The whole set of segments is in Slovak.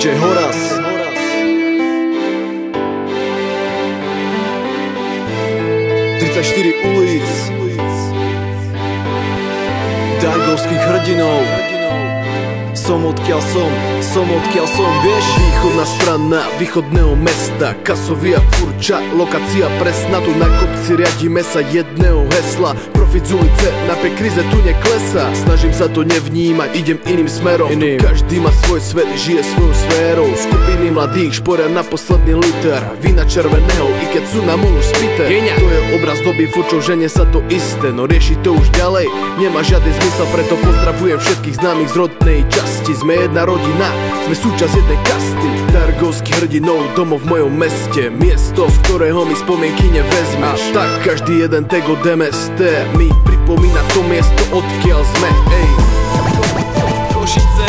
DJ Horaz. Štyri ulic Dargovských hrdinov. Som odkiaľ som, vieš? Východná strana východného mesta, Kasovia Furča, lokácia presná. Tu na kopci riadíme sa jedného hesla. Profit z ulice, napriek krize tu neklesá. Snažím sa to nevnímať, idem iným smerom. Každý má svoj svet, žije svojou sférou. Skupiny mladých šporia na posledný liter vína červeného, i keď sú na molu spité. To je obraz doby Furčov, ženie sa to isté. No riešiť to už ďalej nemá žiadny zmysel, preto pozdravujem všetkých známych z rodnej časti. Sme jedna rodina, sme súčasť jednej kasty. Dargovských hrdinov, domov v mojom meste, miesto, z ktorého mi spomienky nevezmeš. Tak každý jeden tag od MST mi pripomína to miesto, odkiaľ sme. Košice,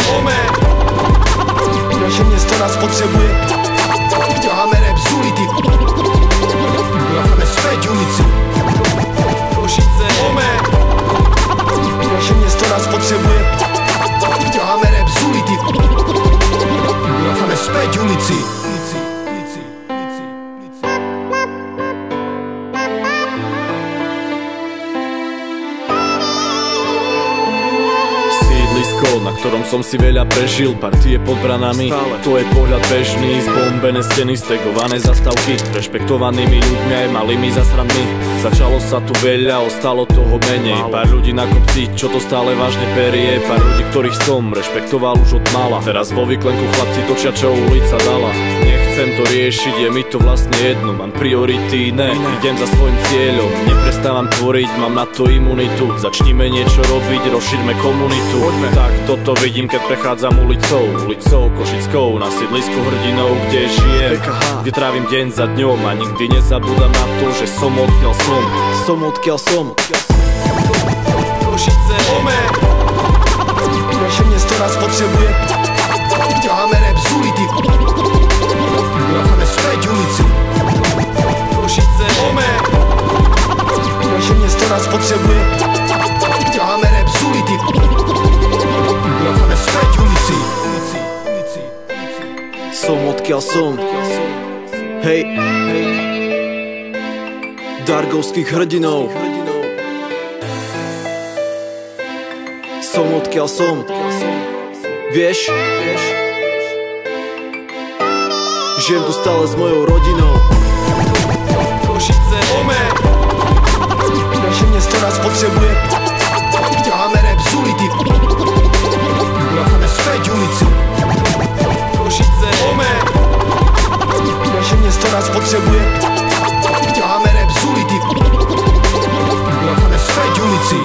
naše město nás potřebuje. Ťaháme rap z ulity, vracame späť ulici. Košice, naše město nás potřebuje. Ťaháme rap z ulity, vracame späť ulici. Na ktorom som si veľa prežil, partie pod branami. To je pohľad bežný, zbombené steny, stegované zastavky, rešpektovanými ľuďmi aj malými zasranmi. Začalo sa tu veľa, ostalo toho menej. Pár ľudí na kopci, čo to stále vážne berie. Pár ľudí, ktorých som rešpektoval už od mala. Teraz vo výklenku chlapci točia, čo ulica dala. Nechcem to riešiť, je mi to vlastne jedno. Mám priority iné, idem za svojim cieľom. Neprestávam tvoriť, mám na to imunitu. Začnime niečo robiť, rozšírme komunitu. Tak toto vidím, keď prechádzam ulicou Košickou, na sídlisku hrdinov, kde žijem, kde trávim deň za dňom a nikdy nezabúdam na to, že som odkiaľ som. Som odkiaľ som. Košice, naše město nás potřebuje. Ťaháme rap z ulity, vracame späť ulici. Košice, naše město nás potřebuje. Ťaháme rap z ulity, vracame späť ulici. Som odkiaľ som. Hej, Dargovských hrdinov. Som odkiaľ som. Vieš? Žijem tu stále s mojou rodinou. Košice, naše město nás potřebuje. Ťaháme rap z ulity, vracame späť ulici. Košice, naše město nás potřebuje. Ťaháme rap z ulity, vracame späť ulici.